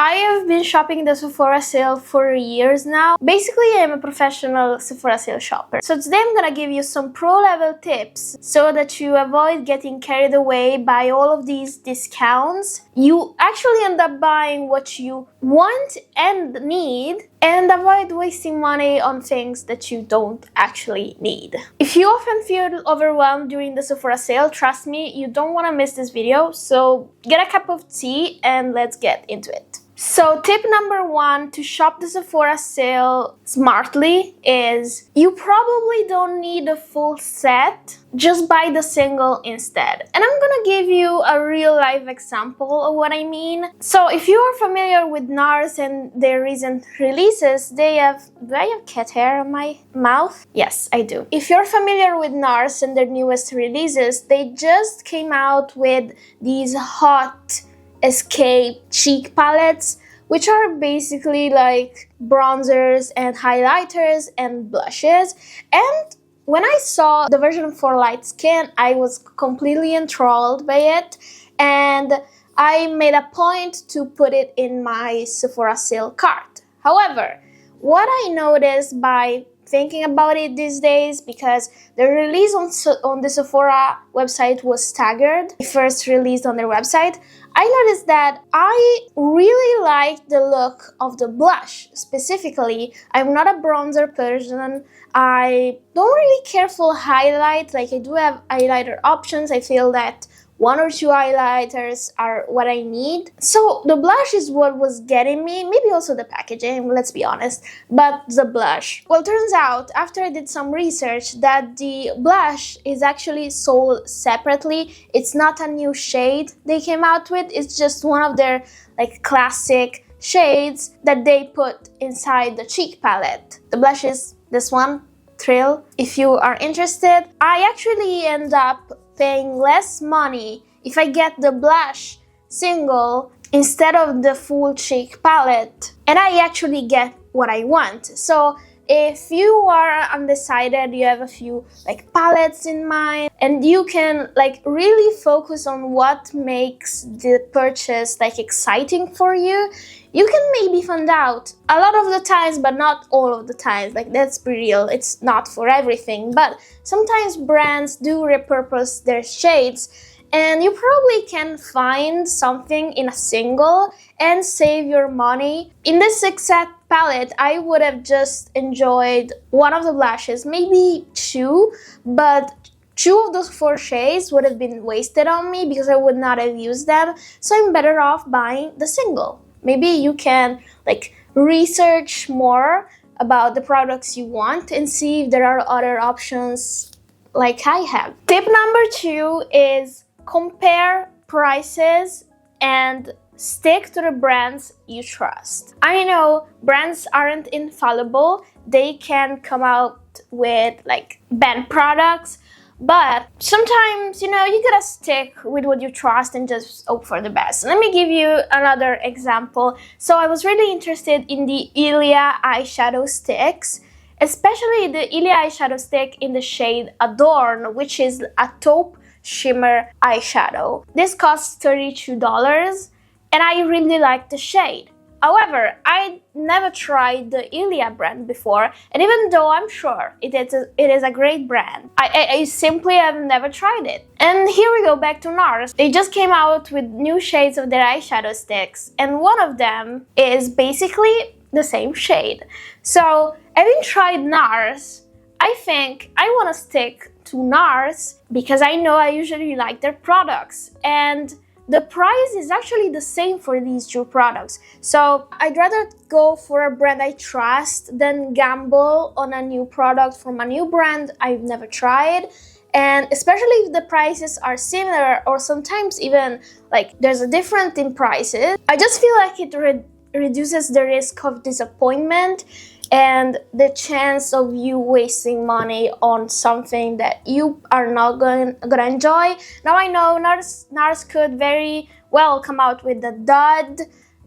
I have been shopping the Sephora Sale for years now. Basically, I'm a professional Sephora Sale shopper. So today I'm gonna give you some pro-level tips so that you avoid getting carried away by all of these discounts. You actually end up buying what you want and need and avoid wasting money on things that you don't actually need. If you often feel overwhelmed during the Sephora Sale, trust me, you don't want to miss this video. So get a cup of tea and let's get into it. So tip number one to shop the Sephora Sale smartly is you probably don't need a full set, just buy the single instead. And I'm gonna give you a real life example of what I mean. So if you are familiar with NARS and their recent releases, do I have cat hair on my mouth? Yes, I do. If you're familiar with NARS and their newest releases, they just came out with these hot escape cheek palettes, which are basically like bronzers and highlighters and blushes. And when I saw the version for light skin, I was completely enthralled by it, and I made a point to put it in my Sephora Sale cart. However, what I noticed by thinking about it these days, because the release on the Sephora website was staggered, first released on their website, I noticed that I really liked the look of the blush. Specifically, I'm not a bronzer person. I don't really care for highlight. Like, I do have highlighter options. I feel that one or two highlighters are what I need. So the blush is what was getting me, maybe also the packaging, let's be honest, but the blush. Well, turns out, after I did some research, that the blush is actually sold separately. It's not a new shade they came out with, it's just one of their like classic shades that they put inside the cheek palette. The blush is this one, Thrill. If you are interested, I actually end up paying less money if I get the blush single instead of the full cheek palette, and I actually get what I want. So if you are undecided, you have a few like palettes in mind, and you can like really focus on what makes the purchase like exciting for you, you can maybe find out a lot of the times, but not all of the times. Like, let's be real, it's not for everything, but sometimes brands do repurpose their shades, and you probably can find something in a single and save your money. In this exact palette, I would have just enjoyed one of the blushes, maybe two, but two of those four shades would have been wasted on me because I would not have used them, so I'm better off buying the single. Maybe you can like research more about the products you want and see if there are other options like I have. Tip number two is compare prices and stick to the brands you trust. I know brands aren't infallible. They can come out with like bad products, but sometimes, you know, you gotta stick with what you trust and just hope for the best. Let me give you another example. So I was really interested in the Ilia eyeshadow sticks, especially the Ilia eyeshadow stick in the shade Adorn, which is a taupe shimmer eyeshadow. This costs $32, and I really like the shade. However, I never tried the Ilia brand before, and even though I'm sure it is a great brand, I simply have never tried it. And here we go back to NARS. They just came out with new shades of their eyeshadow sticks, and one of them is basically the same shade. So, having tried NARS, I think I want to stick to NARS because I know I usually like their products, and the price is actually the same for these two products. So I'd rather go for a brand I trust than gamble on a new product from a new brand I've never tried. And especially if the prices are similar, or sometimes even like there's a difference in prices, I just feel like it reduces the risk of disappointment and the chance of you wasting money on something that you are not gonna enjoy. Now I know NARS could very well come out with a dud,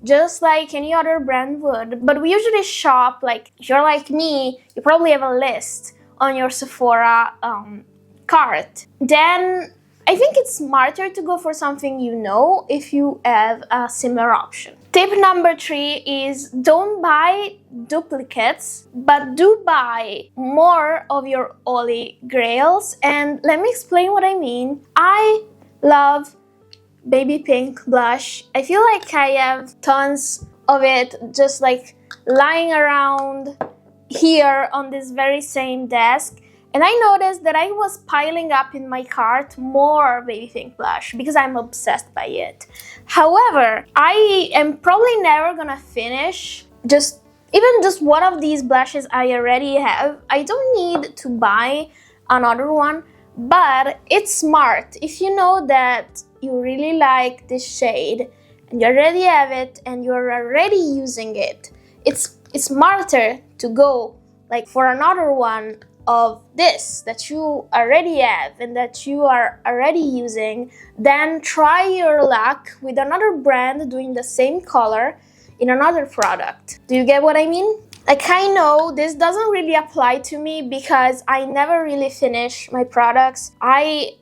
just like any other brand would, but we usually shop, like, if you're like me, you probably have a list on your Sephora cart. Then I think it's smarter to go for something you know if you have a similar option. Tip number 3 is don't buy duplicates, but do buy more of your holy grails. And let me explain what I mean. I love baby pink blush. I feel like I have tons of it just like lying around here on this very same desk. And I noticed that I was piling up in my cart more baby pink blush because I'm obsessed by it. However, I am probably never gonna finish even just one of these blushes I already have. I don't need to buy another one, but it's smart. If you know that you really like this shade and you already have it and you're already using it, it's smarter to go like for another one of this that you already have and that you are already using, then try your luck with another brand doing the same color in another product. Do you get what I mean? Like, I know this doesn't really apply to me because I never really finish my products. I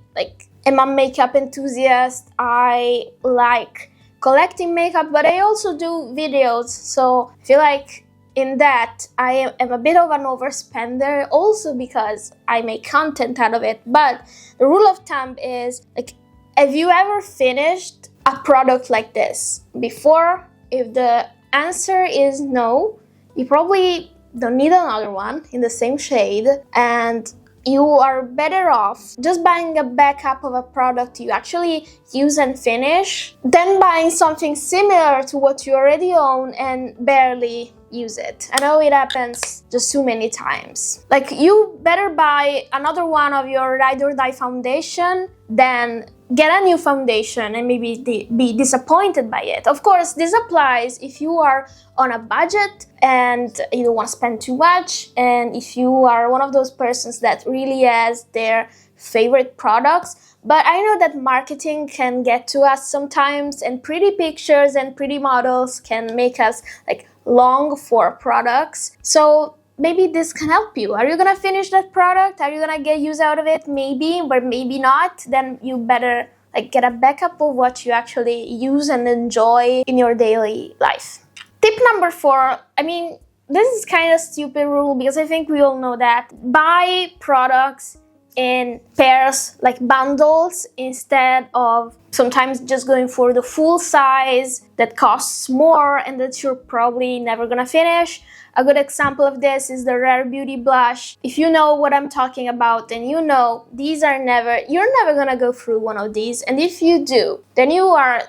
am a makeup enthusiast. I like collecting makeup, but I also do videos, so I feel like in that I am a bit of an overspender, also because I make content out of it. But the rule of thumb is, like, have you ever finished a product like this before? If the answer is no, you probably don't need another one in the same shade, and you are better off just buying a backup of a product you actually use and finish than buying something similar to what you already own and barely use it. I know it happens just too many times. Like, you better buy another one of your ride or die foundation than get a new foundation and maybe be disappointed by it. Of course, this applies if you are on a budget and you don't want to spend too much, and if you are one of those persons that really has their favorite products. But I know that marketing can get to us sometimes, and pretty pictures and pretty models can make us like long for products. So maybe this can help you. Are you gonna finish that product? Are you gonna get use out of it? Maybe, but maybe not. Then you better like get a backup of what you actually use and enjoy in your daily life. Tip number 4, I mean, this is kind of stupid rule because I think we all know that. Buy products in pairs, like bundles, instead of sometimes just going for the full size that costs more and that you're probably never gonna finish. A good example of this is the Rare Beauty blush. If you know what I'm talking about, then you know you're never gonna go through one of these, and if you do, then you are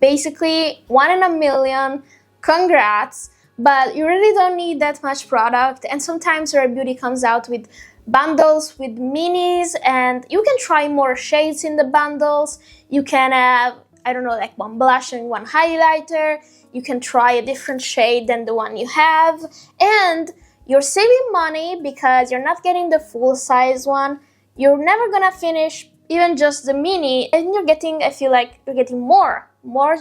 basically 1 in a million. Congrats, but you really don't need that much product. And sometimes Rare Beauty comes out with bundles with minis, and you can try more shades in the bundles. You can have, I don't know, like one blush and one highlighter. You can try a different shade than the one you have, and you're saving money because you're not getting the full size one. You're never gonna finish even just the mini, and I feel like you're getting more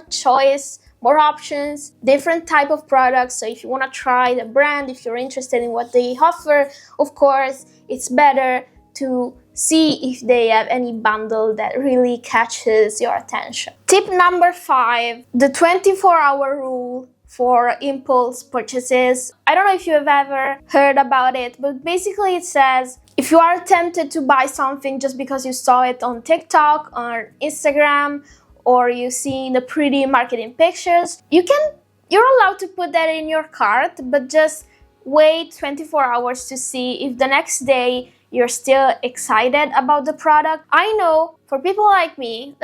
choice, more options, different type of products. So if you want to try the brand, if you're interested in what they offer, of course, it's better to see if they have any bundle that really catches your attention. Tip number 5, the 24-hour rule for impulse purchases. I don't know if you have ever heard about it, but basically it says if you are tempted to buy something just because you saw it on TikTok or Instagram, or you see the pretty marketing pictures, you're allowed to put that in your cart, but just wait 24 hours to see if the next day you're still excited about the product. I know for people like me,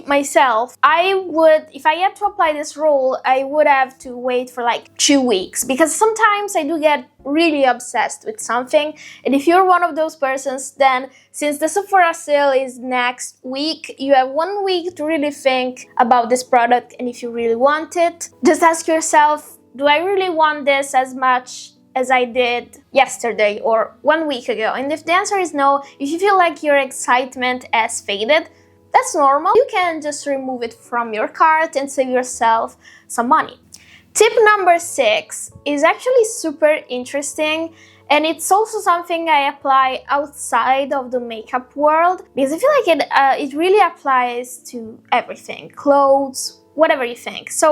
myself, if I had to apply this rule, I would have to wait for like 2 weeks, because sometimes I do get really obsessed with something. And if you're one of those persons, then since the Sephora sale is next week, you have 1 week to really think about this product. And if you really want it, just ask yourself, do I really want this as much as I did yesterday or 1 week ago? And if the answer is no, if you feel like your excitement has faded, that's normal. You can just remove it from your cart and save yourself some money. Tip number 6 is actually super interesting, and it's also something I apply outside of the makeup world because I feel like it really applies to everything: clothes, whatever you think. So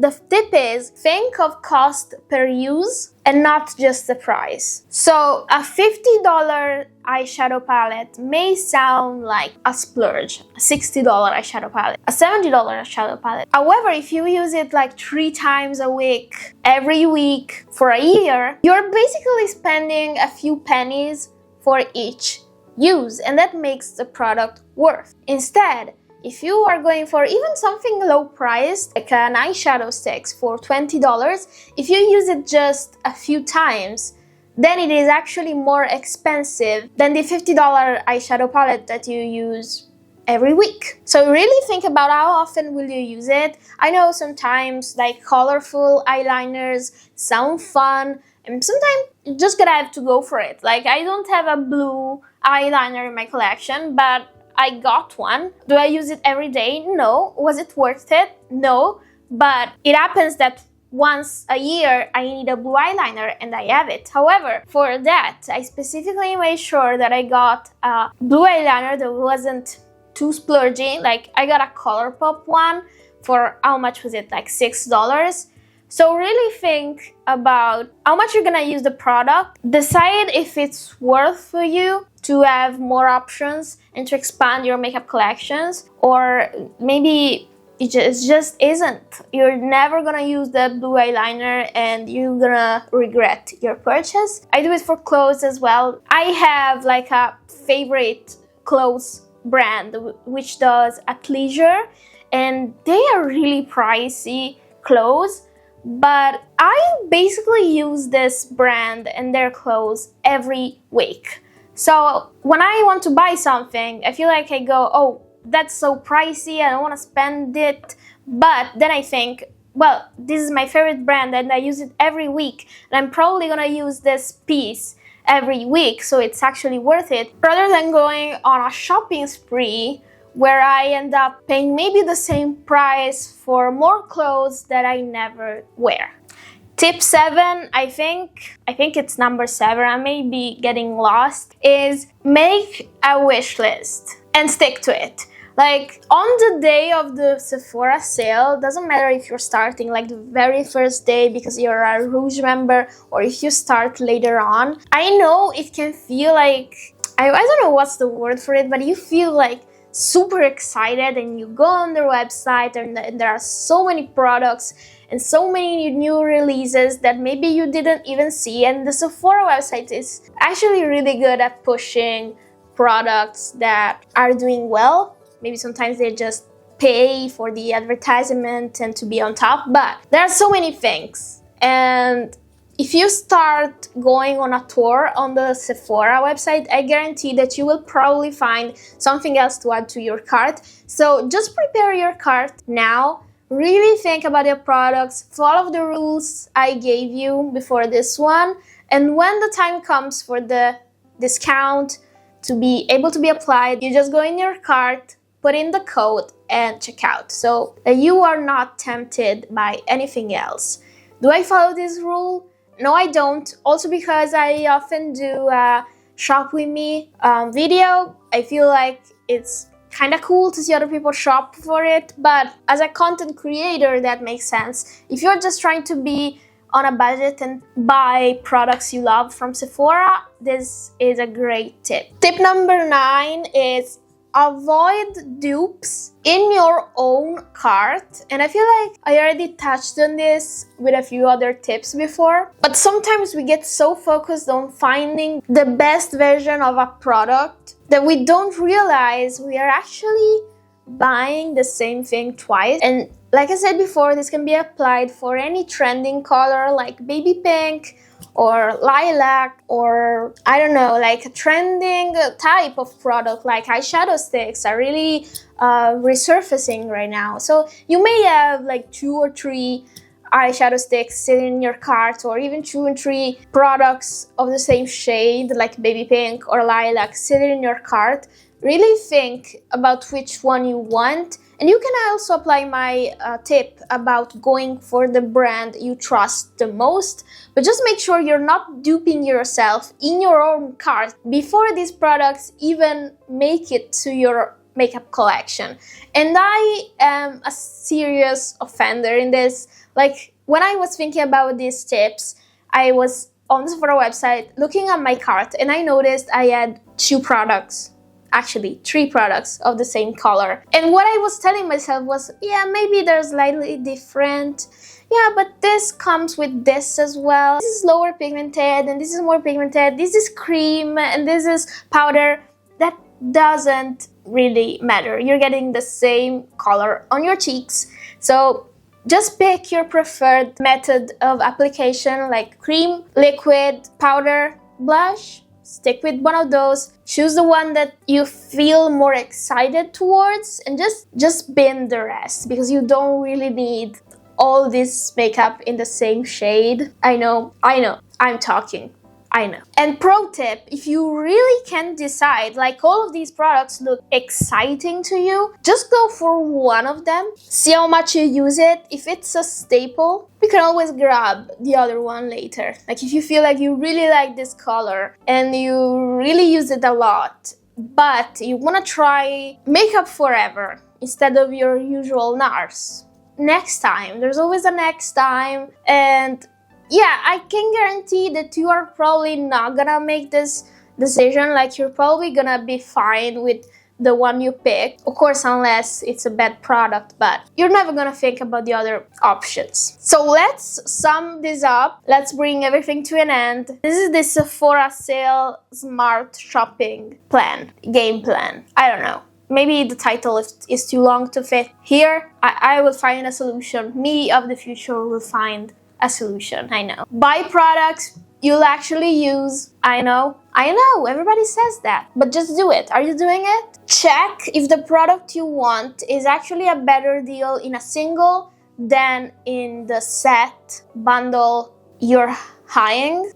the tip is, think of cost per use and not just the price. So a $50 eyeshadow palette may sound like a splurge, a $60 eyeshadow palette, a $70 eyeshadow palette. However, if you use it like 3 times a week, every week for a year, you're basically spending a few pennies for each use, and that makes the product worth. Instead, if you are going for even something low priced, like an eyeshadow sticks for $20, if you use it just a few times, then it is actually more expensive than the $50 eyeshadow palette that you use every week. So really think about how often will you use it. I know sometimes like colorful eyeliners sound fun, and sometimes you just gotta have to go for it. Like, I don't have a blue eyeliner in my collection, but I got one. Do I use it every day? No. Was it worth it? No. But it happens that once a year I need a blue eyeliner and I have it. However, for that, I specifically made sure that I got a blue eyeliner that wasn't too splurgy. Like, I got a ColourPop one for, how much was it? Like $6. So really think about how much you're gonna use the product. Decide if it's worth for you to have more options and to expand your makeup collections, or maybe it just isn't. You're never gonna use that blue eyeliner and you're gonna regret your purchase. I do it for clothes as well. I have like a favorite clothes brand which does athleisure, and they are really pricey clothes, but I basically use this brand and their clothes every week. So when I want to buy something, I feel like I go, oh, that's so pricey, I don't want to spend it. But then I think, well, this is my favorite brand and I use it every week, and I'm probably gonna use this piece every week, so it's actually worth it, rather than going on a shopping spree where I end up paying maybe the same price for more clothes that I never wear. Tip 7, I think it's number 7, I may be getting lost, is make a wish list and stick to it. Like, on the day of the Sephora sale, doesn't matter if you're starting like the very first day because you're a Rouge member, or if you start later on. I know it can feel like, I don't know what's the word for it, but you feel like super excited and you go on their website and there are so many products and so many new releases that maybe you didn't even see. And the Sephora website is actually really good at pushing products that are doing well. Maybe sometimes they just pay for the advertisement and to be on top, but there are so many things. And if you start going on a tour on the Sephora website, I guarantee that you will probably find something else to add to your cart. So just prepare your cart now. Really think about your products, follow the rules I gave you before this one, and when the time comes for the discount to be able to be applied, you just go in your cart, put in the code, and check out, so that you are not tempted by anything else. Do I follow this rule? No, I don't. Also because I often do a shop with me video. I feel like it's kind of cool to see other people shop for it, but as a content creator, that makes sense. If you're just trying to be on a budget and buy products you love from Sephora, this is a great tip. Tip number 9 is avoid dupes in your own cart. And I feel like I already touched on this with a few other tips before, but sometimes we get so focused on finding the best version of a product that we don't realize we are actually buying the same thing twice. And like I said before, this can be applied for any trending color like baby pink or lilac, or I don't know, like a trending type of product like eyeshadow sticks are really resurfacing right now. So you may have like 2 or 3 eyeshadow sticks sitting in your cart, or even 2 and 3 products of the same shade like baby pink or lilac sitting in your cart. Really think about which one you want. And you can also apply my tip about going for the brand you trust the most, but just make sure you're not duping yourself in your own cart before these products even make it to your makeup collection. And I am a serious offender in this. Like, when I was thinking about these tips, I was on the Sephora website looking at my cart, and I noticed I had 2 products, actually 3 products of the same color. And what I was telling myself was, yeah, maybe they're slightly different. Yeah, but this comes with this as well. This is lower pigmented and this is more pigmented. This is cream and this is powder. That doesn't really matter. You're getting the same color on your cheeks. So just pick your preferred method of application, like cream, liquid, powder, blush. Stick with one of those. Choose the one that you feel more excited towards and just bin the rest, because you don't really need all this makeup in the same shade. I know, I'm talking. I know. And pro tip, if you really can't decide, like all of these products look exciting to you, just go for one of them. See how much you use it. If it's a staple, you can always grab the other one later. Like if you feel like you really like this color and you really use it a lot, but you want to try makeup forever instead of your usual NARS. Next time, there's always a next time. And yeah, I can guarantee that you are probably not gonna make this decision. Like, you're probably gonna be fine with the one you pick. Of course, unless it's a bad product, but you're never gonna think about the other options. So let's sum this up. Let's bring everything to an end. This is the Sephora Sale Smart Shopping Plan, game plan. I don't know. Maybe the title is too long to fit here. I will find a solution. Me of the future will find a solution, I know. Buy products you'll actually use. I know, everybody says that, but just do it. Are you doing it? Check if the product you want is actually a better deal in a single than in the set bundle you're eyeing.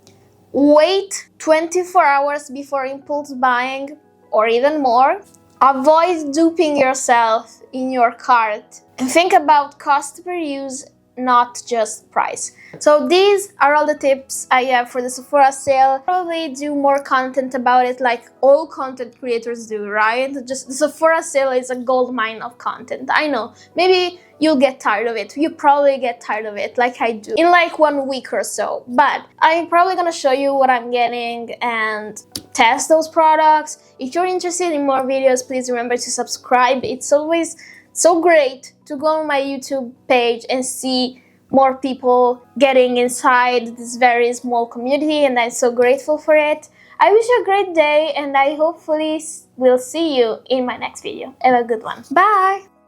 Wait 24 hours before impulse buying, or even more. Avoid duping yourself in your cart, and think about cost per use, not just price. So these are all the tips I have for the Sephora sale. Probably do more content about it, like all content creators do, right? Just the Sephora sale is a gold mine of content. I know, maybe you'll get tired of it. You probably get tired of it, like I do, in like 1 week or so. But I'm probably gonna show you what I'm getting and test those products. If you're interested in more videos, please remember to subscribe. It's always so great to go on my YouTube page and see more people getting inside this very small community, and I'm so grateful for it. I wish you a great day, and I hopefully will see you in my next video. Have a good one. Bye!